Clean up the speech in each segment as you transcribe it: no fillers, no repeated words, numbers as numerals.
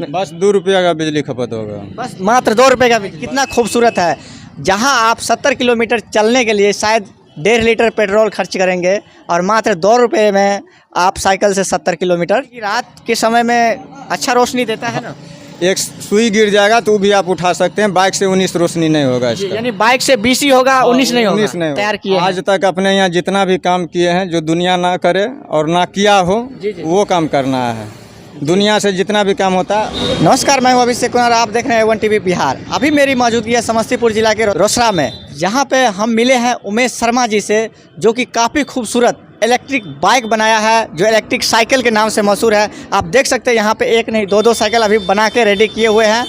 बस 2 रुपया का बिजली खपत होगा। बस मात्र 2 रुपये का बिजली। कितना खूबसूरत है। जहां आप 70 किलोमीटर चलने के लिए शायद 1.5 लीटर पेट्रोल खर्च करेंगे और मात्र 2 रुपये में आप साइकिल से 70 किलोमीटर। रात के समय में अच्छा रोशनी देता है ना। एक सुई गिर जाएगा तो भी आप उठा सकते हैं। बाइक से 19 रोशनी नहीं होगा इसका। यानी बाइक से 20 ही होगा, 19 नहीं होगा। 19 नहीं तैयार किए आज तक अपने यहाँ जितना भी काम किए हैं जो दुनिया ना करे और ना किया हो वो काम करना है। दुनिया से जितना भी काम होता है। नमस्कार, मैं हूं अभिषेक कुमार, आप देख रहे हैं A1 TV बिहार। अभी मेरी मौजूदगी है समस्तीपुर जिला के रोसड़ा में, जहां पे हम मिले हैं उमेश शर्मा जी से, जो कि काफ़ी खूबसूरत इलेक्ट्रिक बाइक बनाया है, जो इलेक्ट्रिक साइकिल के नाम से मशहूर है। आप देख सकते हैं यहाँ पे एक नहीं दो साइकिल अभी बना के रेडी किए हुए हैं।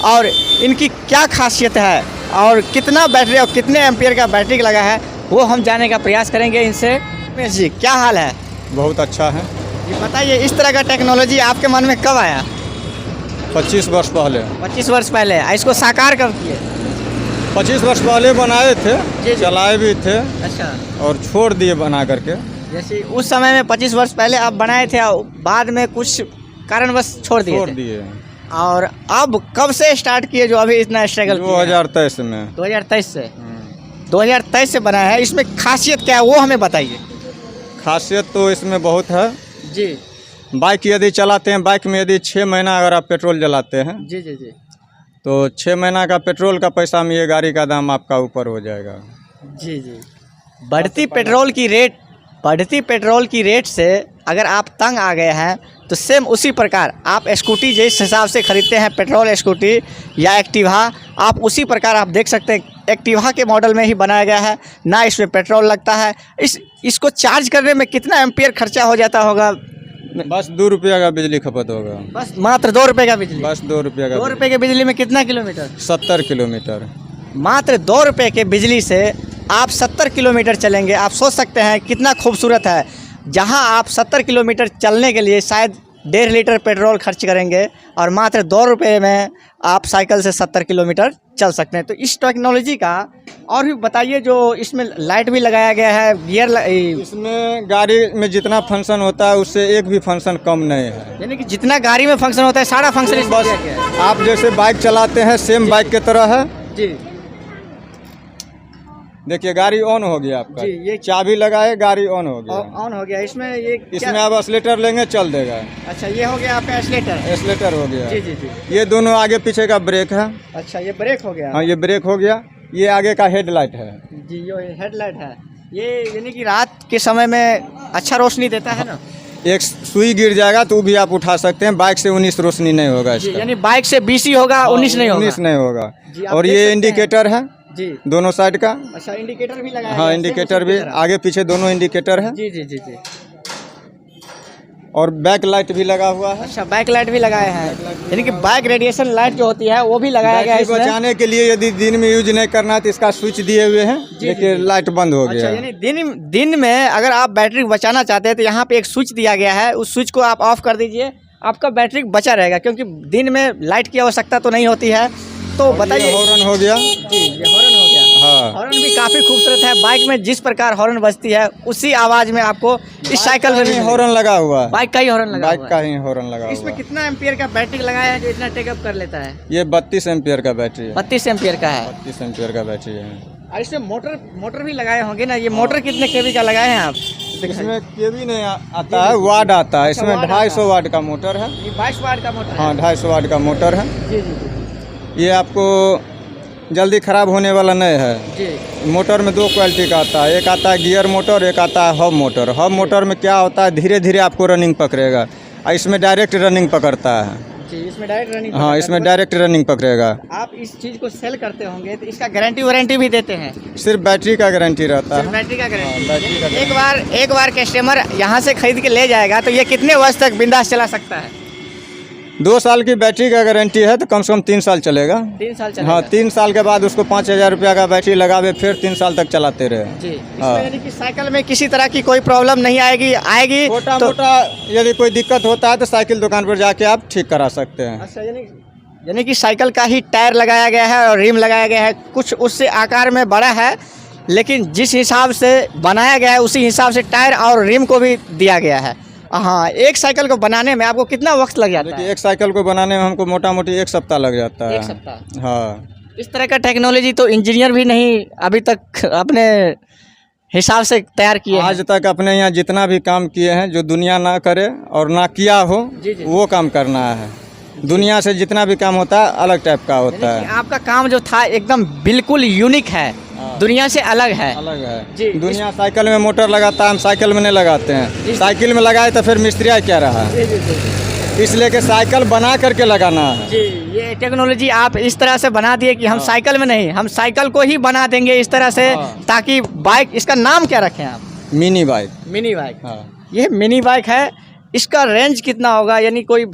और इनकी क्या खासियत है और कितना बैटरी और कितने एम्पियर का बैटरी लगा है वो हम जानने का प्रयास करेंगे इनसे। उमेश जी, क्या हाल है? बहुत अच्छा है। ये बताइए, इस तरह का टेक्नोलॉजी आपके मन में कब आया? 25 वर्ष पहले। 25 वर्ष पहले। इसको साकार कब किए? 25 वर्ष पहले बनाए थे, जी। चलाए भी थे अच्छा। और छोड़ दिए बना करके। जैसे उस समय में 25 वर्ष पहले आप बनाए थे और बाद में कुछ कारणवश छोड़ दिए। और अब कब से स्टार्ट किए जो अभी इतना स्ट्रगल? 2023 में। 2023 से। 2023 से बनाया है। इसमें खासियत क्या है वो हमें बताइए। खासियत तो इसमें बहुत है जी। बाइक यदि चलाते हैं, बाइक में यदि 6 महीना अगर आप पेट्रोल जलाते हैं जी जी जी तो 6 महीना का पेट्रोल का पैसा में ये गाड़ी का दाम आपका ऊपर हो जाएगा। जी जी। बढ़ती पेट्रोल की रेट से अगर आप तंग आ गए हैं तो सेम उसी प्रकार आप स्कूटी जिस हिसाब से ख़रीदते हैं, पेट्रोल स्कूटी या एक्टिवा, आप उसी प्रकार आप देख सकते हैं एक्टिवा के मॉडल में ही बनाया गया है। ना इसमें पेट्रोल लगता है। इसको चार्ज करने में कितना एम्पियर खर्चा हो जाता होगा? बस 2 रुपया का बिजली खपत होगा। बस मात्र 2 रुपये का बिजली। बस 2 रुपया का। 2 रुपये के बिजली में कितना किलोमीटर? 70 किलोमीटर। मात्र 2 रुपये के बिजली से आप 70 किलोमीटर चलेंगे। आप सोच सकते हैं कितना खूबसूरत है। जहां आप 70 किलोमीटर चलने के लिए शायद 1.5 लीटर पेट्रोल खर्च करेंगे और मात्र 2 रुपये में आप साइकिल से 70 किलोमीटर चल सकते हैं। तो इस टेक्नोलॉजी का और भी बताइए। जो इसमें लाइट भी लगाया गया है, गियर इसमें गाड़ी में जितना फंक्शन होता है उससे एक भी फंक्शन कम नहीं है। यानी कि जितना गाड़ी में फंक्शन होता है सारा फंक्शन इसमें बस किया गया है। आप जैसे बाइक चलाते हैं सेम बाइक की तरह है। जी। देखिए गाड़ी ऑन हो गया आपका। जी, ये चाबी लगाए गाड़ी ऑन हो गया। ऑन हो गया। इसमें इसमें आप एक्सीलेटर लेंगे चल देगा। अच्छा, ये हो गया आपका एक्सीलेटर हो गया। जी जी जी। ये दोनों आगे पीछे का ब्रेक है। अच्छा, ये ब्रेक हो गया। हाँ, ये ब्रेक हो गया। ये आगे का हेडलाइट है। जी, ये हेडलाइट है। ये यानी कि रात के समय में अच्छा रोशनी देता है ना। एक सुई गिर जाएगा तो भी आप उठा सकते हैं। बाइक से 19 रोशनी नहीं होगा इसका। यानी बाइक से 20 ही होगा, 19 नहीं होगा। 19 नहीं होगा। जी, आप और देख ये सकते इंडिकेटर है जी, दोनों साइड का। अच्छा, इंडिकेटर भी लगाया हाँ, है। इंडिकेटर भी आगे पीछे दोनों इंडिकेटर है। जी जी जी जी। और बैक लाइट भी लगा हुआ है। अच्छा, बैक लाइट भी लगाए हैं। यानी कि बैक रेडिएशन लाइट जो होती है वो भी लगाया गया है बैटरी इसमें। बचाने के लिए यदि दिन में यूज नहीं करना है तो इसका स्विच दिए हुए हैं। देखिए लाइट बंद हो अच्छा, गया। यानी दिन में अगर आप बैटरी बचाना चाहते हैं तो यहाँ पे एक स्विच दिया गया है। उस स्विच को आप ऑफ कर दीजिए, आपका बैटरी बचा रहेगा, क्योंकि दिन में लाइट की आवश्यकता तो नहीं होती है। तो बताइए। हॉर्न हो गया। जी, ये हॉर्न हो गया। हाँ, हॉर्न भी काफ़ी खूबसूरत है। बाइक में जिस प्रकार हॉर्न बजती है उसी आवाज़ में आपको इस साइकिल में भी हॉर्न लगा हुआ है। बाइक का ही हॉर्न लगा बाइक हुआ का है। ही हॉर्न लगा हुआ इसमें है। कितना एम्पियर का बैटरी लगाया है जो इतना टेकअप कर लेता है? ये 32 एम्पियर का बैटरी है। 32 एम्पियर का है। 32 एम्पियर का बैटरी है। और इसमें मोटर भी लगाए होंगे ना। ये मोटर कितने केवी का लगाए हैं आप? इसमें केवी नहीं आता है, वाट आता है। इसमें 250 वाट का मोटर है। ये 22 वाट का मोटर है। हाँ, 250 वाट का मोटर है। जी जी जी ये आपको जल्दी ख़राब होने वाला नहीं है। जी। मोटर में 2 क्वालिटी का आता है। एक आता है गियर मोटर, एक आता है हब मोटर। हब मोटर में क्या होता है, धीरे धीरे आपको रनिंग पकड़ेगा और इसमें डायरेक्ट रनिंग पकड़ता है। जी, इसमें डायरेक्ट रनिंग। हाँ, इसमें डायरेक्ट रनिंग पकड़ेगा। आप इस चीज़ को सेल करते होंगे तो इसका गारंटी वारंटी भी देते हैं? सिर्फ बैटरी का गारंटी रहता है। बैटरी का गारंटी। बैटरी का एक बार कस्टमर यहाँ से खरीद के ले जाएगा तो ये कितने वर्ष तक बिंदास चला सकता है? 2 साल की बैटरी का गारंटी है तो कम से कम 3 साल चलेगा। 3 साल चलेगा। हाँ, 3 साल के बाद उसको 5000 रुपया का बैटरी लगावे, फिर 3 साल तक चलाते रहे। जी। इसमें यानी कि साइकिल में किसी तरह की कोई प्रॉब्लम नहीं आएगी छोटा तो। मोटा यदि कोई दिक्कत होता है तो साइकिल दुकान पर जाके आप ठीक करा सकते हैं। अच्छा, यानी कि साइकिल का ही टायर लगाया गया है और रिम लगाया गया है। कुछ उससे आकार में बड़ा है, लेकिन जिस हिसाब से बनाया गया है उसी हिसाब से टायर और रिम को भी दिया गया है। हाँ, एक साइकिल को बनाने में आपको कितना वक्त लग जाता देखिए है? एक साइकिल को बनाने में हमको मोटा मोटी 1 सप्ताह लग जाता है। एक सप्ताह। हाँ, इस तरह का टेक्नोलॉजी तो इंजीनियर भी नहीं अभी तक अपने हिसाब से तैयार किए हैं। आज तक अपने यहाँ जितना भी काम किए हैं जो दुनिया ना करे और ना किया हो जी, जी। वो काम करना है। दुनिया से जितना भी काम होता है अलग टाइप का होता यानी कि है। आपका काम जो था एकदम बिल्कुल यूनिक है, हाँ। दुनिया से अलग है। अलग है जी, दुनिया साइकिल में मोटर लगाता है, हम साइकिल में नहीं लगाते हैं। साइकिल में लगाए तो फिर मिस्त्रिया क्या रहा, इसलिए कि साइकिल बना करके लगाना है। जी, ये टेक्नोलॉजी आप इस तरह से बना दिए कि हम साइकिल में नहीं, हम साइकिल को ही बना देंगे इस तरह से, ताकि बाइक, इसका नाम क्या रखें आप? Mini bike. Mini bike. हाँ, ये मिनी बाइक है, इसका रेंज कितना होगा? यानी कोई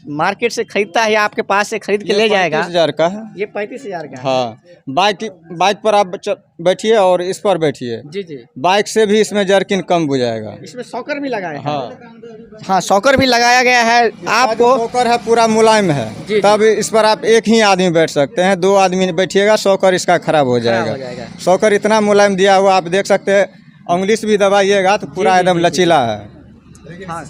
मार्केट से खरीदता है या आपके पास से खरीद के ले जाएगा? 35,000 का है। ये 35,000 का है। हाँ, बाइक पर आप बैठिए और इस पर बैठिए। जी जी। बाइक से भी इसमें जर्किन कम बुझाएगा। इसमें सॉकर भी लगाया है। हाँ, हाँ, सॉकर भी लगाया गया है आपको। सॉकर है पूरा मुलायम है। जी, तब इस पर आप एक ही आदमी बैठ सकते हैं, 2 आदमी बैठिएगा सॉकर इसका खराब हो जाएगा। सॉकर इतना मुलायम दिया हुआ आप देख सकते हैं, उंगली से भी दबाइएगा तो पूरा एकदम लचीला है। हाँ,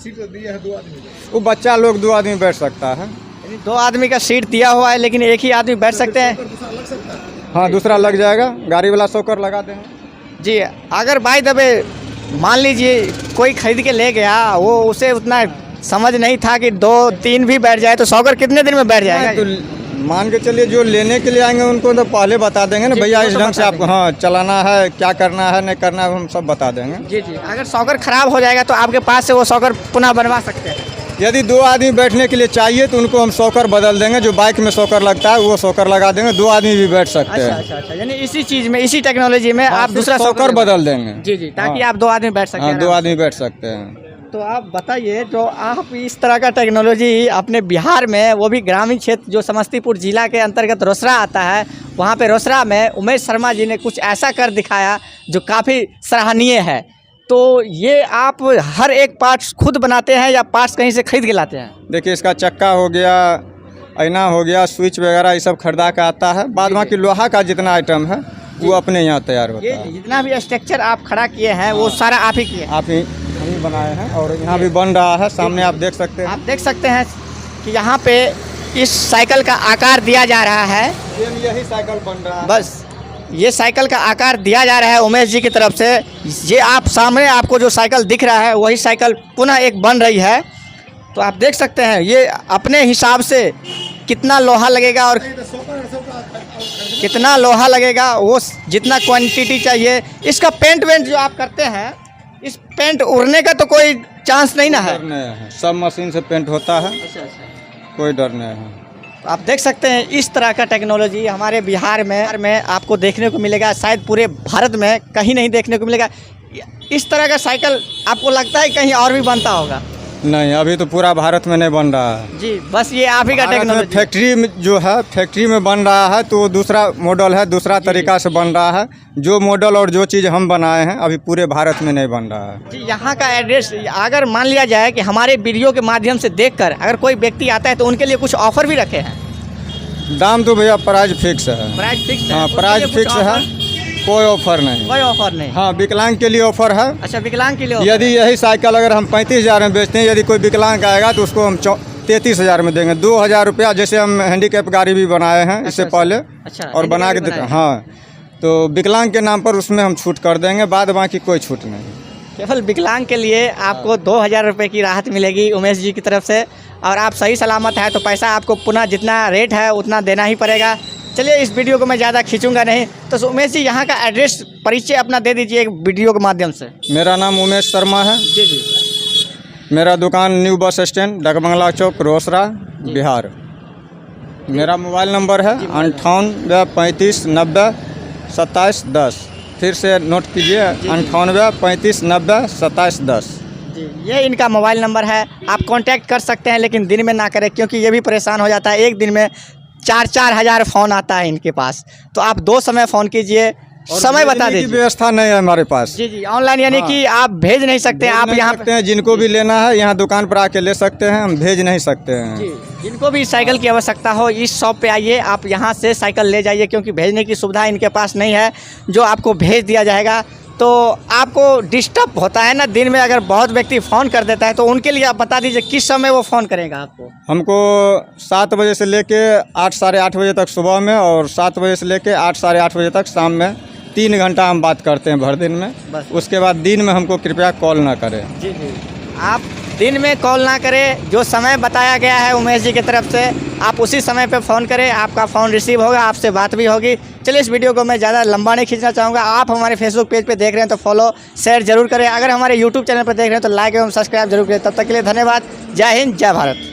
वो बच्चा लोग 2 आदमी बैठ सकता है। यानी 2 आदमी का सीट दिया हुआ है, लेकिन एक ही आदमी बैठ सकते हैं। हाँ, दूसरा लग जाएगा, गाड़ी वाला सॉकर लगा देंगे। जी, अगर बाय द वे मान लीजिए कोई खरीद के ले गया, वो उसे उतना समझ नहीं था कि 2-3 भी बैठ जाए, तो सॉकर कितने दिन में बैठ जाएगा? तो मान के चलिए जो लेने के लिए आएंगे उनको तो पहले बता देंगे ना, जी, भैया वो इस तो ढंग बता से आपको हाँ चलाना है, क्या करना है नहीं करना है, हम सब बता देंगे। जी जी। अगर सॉकर खराब हो जाएगा तो आपके पास से वो सॉकर पुनः बनवा सकते हैं? यदि 2 आदमी बैठने के लिए चाहिए तो उनको हम सॉकर बदल देंगे, जो बाइक में सॉकर लगता है वो सॉकर लगा देंगे, 2 आदमी भी बैठ सकते अच्छा हैं। अच्छा अच्छा। यानी इसी चीज़ में, इसी टेक्नोलॉजी में आप दूसरा सॉकर बदल देंगे। जी जी, ताकि हाँ। आप 2 आदमी बैठ सकें। हाँ, 2 आराम आदमी बैठ सकते हैं। से। तो आप बताइए, जो आप इस तरह का टेक्नोलॉजी अपने बिहार में, वो भी ग्रामीण क्षेत्र जो समस्तीपुर जिला के अंतर्गत रोसड़ा आता है, वहाँ पे रोसड़ा में उमेश शर्मा जी ने कुछ ऐसा कर दिखाया जो काफ़ी सराहनीय है। तो ये आप हर एक पार्ट्स खुद बनाते हैं या पार्ट्स कहीं से खरीद के लाते हैं? देखिए इसका चक्का हो गया, आईना हो गया, स्विच वगैरह ये सब खरीदा का आता है। बाद बाकी लोहा का जितना आइटम है वो अपने यहाँ तैयार होता ये है। जितना भी स्ट्रक्चर आप खड़ा किए हैं वो सारा आप ही किए हैं? आप ही हम ही बनाए हैं और यहाँ भी बन रहा है, सामने आप देख सकते हैं। आप देख सकते हैं कि यहाँ पे इस साइकिल का आकार दिया जा रहा है। यही साइकिल बन रहा है। बस ये साइकिल का आकार दिया जा रहा है उमेश जी की तरफ से। ये आप सामने आपको जो साइकिल दिख रहा है वही साइकिल पुनः एक बन रही है। तो आप देख सकते हैं ये अपने हिसाब से कितना लोहा लगेगा और कितना लोहा लगेगा, वो जितना क्वांटिटी चाहिए। इसका पेंट वेंट जो आप करते हैं, इस पेंट उड़ने का तो कोई चांस नहीं ना है? डर नहीं है, सब मशीन से पेंट होता है, कोई डर नहीं है। तो आप देख सकते हैं इस तरह का टेक्नोलॉजी हमारे बिहार में आपको देखने को मिलेगा, शायद पूरे भारत में कहीं नहीं देखने को मिलेगा। इस तरह का साइकिल आपको लगता है कहीं और भी बनता होगा? नहीं, अभी तो पूरा भारत में नहीं बन रहा है जी, बस ये आप ही का भारत में टेक्नोलॉजी। फैक्ट्री में जो है, फैक्ट्री में बन रहा है तो वो दूसरा मॉडल है, दूसरा तरीका से बन रहा है। जो मॉडल और जो चीज़ हम बनाए हैं अभी पूरे भारत में नहीं बन रहा है। जी, यहाँ का एड्रेस, अगर मान लिया जाए कि हमारे वीडियो के माध्यम से देखकर अगर कोई व्यक्ति आता है तो उनके लिए कुछ ऑफर भी रखे हैं? दाम तो भैया प्राइस फिक्स है। प्राइस फिक्स है? हाँ, उसके प्राइस लिए कुछ फिक्स है, ऑफर? कोई ऑफर नहीं। कोई ऑफर नहीं? हाँ, विकलांग के लिए ऑफर है। अच्छा, विकलांग के लिए ऑफर यदि यही साइकिल अगर हम 35,000 में बेचते हैं, यदि कोई विकलांग आएगा तो उसको हम 33,000 में देंगे। 2,000 रुपया, जैसे हम हैंडीकैप गाड़ी भी बनाए हैं इससे अच्छा, पहले अच्छा, और बना के बनाए हैं। हाँ, तो विकलांग के नाम पर उसमें हम छूट कर देंगे, बाद बाकी कोई छूट नहीं। केवल विकलांग के लिए आपको 2,000 रुपये की राहत मिलेगी उमेश जी की तरफ से, और आप सही सलामत है तो पैसा आपको पुनः जितना रेट है उतना देना ही पड़ेगा। चलिए, इस वीडियो को मैं ज़्यादा खींचूंगा नहीं, तो उमेश जी यहाँ का एड्रेस, परिचय अपना दे दीजिए एक वीडियो के माध्यम से। मेरा नाम उमेश शर्मा है। जी जी। मेरा दुकान न्यू बस स्टैंड, डगमंगला चौक, रोसड़ा, बिहार। मेरा मोबाइल नंबर है 58 35 90 27 10। फिर से नोट कीजिए, 58 35 90 27 10। जी, ये इनका मोबाइल नंबर है। आप कांटेक्ट कर सकते हैं, लेकिन दिन में ना करें, क्योंकि ये भी परेशान हो जाता है। एक दिन में 4-4 हज़ार फ़ोन आता है इनके पास। तो आप 2 समय फ़ोन कीजिए, समय बता भेजने की दीजिए। व्यवस्था नहीं है हमारे पास। जी जी, ऑनलाइन यानी हाँ। कि आप भेज नहीं सकते, आप यहाँ सकते हैं, जिनको भी लेना है यहाँ दुकान पर आके ले सकते हैं, हम भेज नहीं सकते हैं। जी, जिनको भी साइकिल की आवश्यकता हो इस शॉप पे आइए, आप यहाँ से साइकिल ले जाइए, क्योंकि भेजने की सुविधा इनके पास नहीं है। जो आपको भेज दिया जाएगा तो आपको डिस्टर्ब होता है ना दिन में, अगर बहुत व्यक्ति फ़ोन कर देता है तो उनके लिए आप बता दीजिए किस समय वो फ़ोन करेगा आपको। हमको 7 बजे से लेके 8 साढ़े 8 बजे तक सुबह में, और 7 बजे से लेके 8 साढ़े 8 बजे तक शाम में 3 घंटा हम बात करते हैं भर दिन में। बस। उसके बाद दिन में हमको कृपया कॉल ना करें। जी जी, आप दिन में कॉल ना करें, जो समय बताया गया है उमेश जी की तरफ से आप उसी समय पे फ़ोन करें, आपका फ़ोन रिसीव होगा, आपसे बात भी होगी। चलिए इस वीडियो को मैं ज़्यादा लंबा नहीं खींचना चाहूँगा। आप हमारे फेसबुक पेज पे देख रहे हैं तो फॉलो शेयर जरूर करें, अगर हमारे यूट्यूब चैनल पर देख रहे हैं तो लाइक एवं सब्सक्राइब जरूर करें। तब तक के लिए धन्यवाद। जय हिंद, जय भारत।